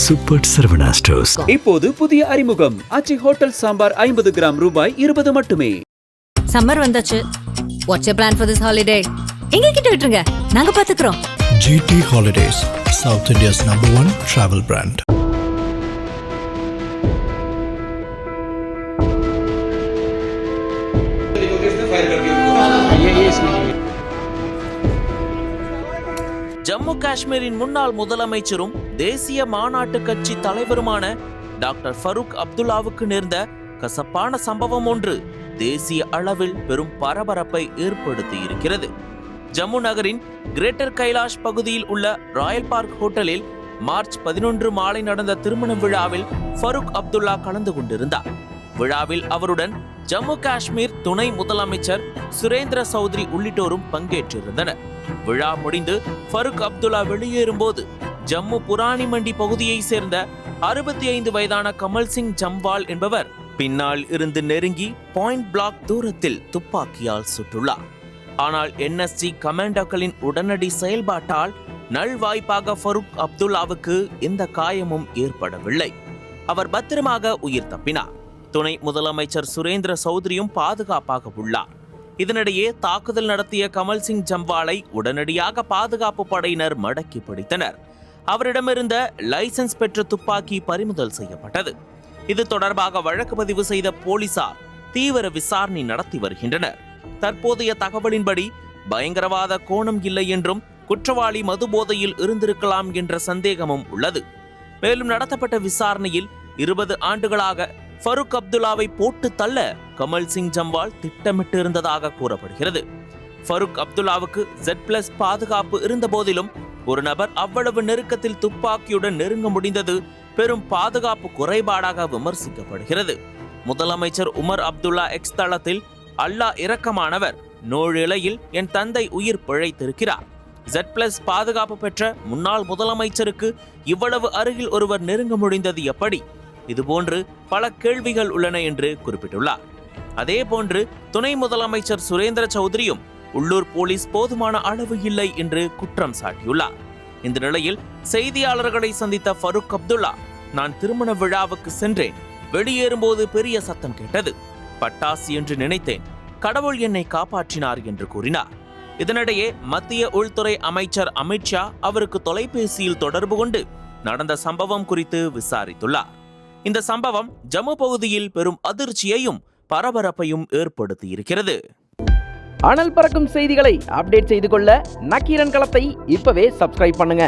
Super Saravana stores. இப்போது புதிய அறிமுகம் ஆச்சி ஹோட்டல் சாம்பார் 50 கிராம் ரூபாய் 20 மட்டுமே. சம்மர் வந்தாச்சு. What's you plan for this holiday? எங்க கிட்ட விட்டுருங்க, நாங்க பாத்துக்கிறோம். GT Holidays, South India's #1 travel brand. Jammu காஷ்மீரின் முன்னாள் முதலமைச்சரும் தேசிய மாநாட்டு கட்சி தலைவருமான டாக்டர் ஃபரூக் அப்துல்லாவுக்கு நேர்ந்த கசப்பான சம்பவம் ஒன்று தேசிய அளவில் பெரும் பரபரப்பை ஏற்படுத்தி இருக்கிறது. ஜம்மு நகரின் கிரேட்டர் கைலாஷ் பகுதியில் உள்ள ராயல் பார்க் ஹோட்டலில் மார்ச் 11 மாலை நடந்த திருமண விழாவில் ஃபரூக் அப்துல்லா கலந்து கொண்டிருந்தார். விழாவில் அவருடன் ஜம்மு காஷ்மீர் துணை முதலமைச்சர் சுரேந்திர சௌத்ரி உள்ளிட்டோரும் பங்கேற்றிருந்தனர். விழா முடிந்து ஃபரூக் அப்துல்லா வெளியேறும் போது ஜம்மு புராணி மண்டி பகுதியை சேர்ந்த 65 வயதான கமல் சிங் ஜம்வால் என்பவர் பின்னால் இருந்து நெருங்கி பாயிண்ட் பிளாக் தூரத்தில் துப்பாக்கியால் சுட்டுள்ளார். ஆனால் NSG கமாண்டோக்களின் உடனடி செயல்பாட்டால் நல்வாய்ப்பாக ஃபரூக் அப்துல்லாவுக்கு எந்த காயமும் ஏற்படவில்லை. அவர் பத்திரமாக உயிர் தப்பினார். துணை முதலமைச்சர் சுரேந்திர சௌத்ரியும் பாதுகாப்பாக உள்ளார். இதனிடையே தாக்குதல் நடத்திய கமல் சிங் ஜம்வாலை உடனடியாக பாதுகாப்பு படையினர் மடக்கி பிடித்தனர். அவரிடமிருந்த லைசன்ஸ் பெற்ற துப்பாக்கி பறிமுதல் செய்யப்பட்டது. இது தொடர்பாக வழக்கு பதிவு செய்த போலீசார் தீவிர விசாரணை நடத்தி வருகின்றனர். தற்போதைய தகவலின்படி பயங்கரவாத கோணம் இல்லை என்றும் குற்றவாளி மது போதையில் இருந்திருக்கலாம் என்ற சந்தேகமும் உள்ளது. மேலும் நடத்தப்பட்ட விசாரணையில் 20 ஆண்டுகளாக ஃபரூக் அப்துல்லாவை போட்டு தள்ள கமல் சிங் ஜம்வால் திட்டமிட்டு இருந்ததாக கூறப்படுகிறது. ஃபரூக் அப்துல்லாவுக்கு Z+ பாதுகாப்பு இருந்த போதிலும் ஒரு நபர் அவ்வளவு நெருக்கத்தில் துப்பாக்கியுடன் நெருங்க முடிந்தது பெரும் பாதுகாப்பு குறைபாடாக விமர்சிக்கப்படுகிறது. முதலமைச்சர் உமர் அப்துல்லா எக்ஸ் தளத்தில் அல்லாஹ் இரக்கமானவர், நோழிலையில் என் தந்தை உயிர் பிழைத்திருக்கிறார். Z+ பாதுகாப்பு பெற்ற முன்னாள் முதலமைச்சருக்கு இவ்வளவு அருகில் ஒருவர் நெருங்க முடிந்தது எப்படி? இதுபோன்று பல கேள்விகள் உள்ளன என்று குறிப்பிட்டுள்ளார். அதே போன்று துணை முதலமைச்சர் சுரேந்திர சௌத்ரியும் உள்ளூர் போலீஸ் போதுமான அளவு இல்லை என்று குற்றம் சாட்டியுள்ளார். இந்த நிலையில் செய்தியாளர்களை சந்தித்த ஃபரூக் அப்துல்லா, நான் திருமண விழாவுக்கு சென்றேன். வெளியேறும்போது பெரிய சத்தம் கேட்டது. பட்டாசு என்று நினைத்தேன். கடவுள் என்னை காப்பாற்றினார் என்று கூறினார். இதனிடையே மத்திய உள்துறை அமைச்சர் அமித்ஷா அவருக்கு தொலைபேசியில் தொடர்பு கொண்டு நடந்த சம்பவம் குறித்து விசாரித்துள்ளார். இந்த சம்பவம் ஜம்மு பகுதியில் பெரும் அதிர்ச்சியையும் பரபரப்பையும் ஏற்படுத்தி இருக்கிறது. அனல் பறக்கும் செய்திகளை அப்டேட் செய்து கொள்ள நக்கீரன் களத்தை இப்பவே சப்ஸ்கிரைப் பண்ணுங்க.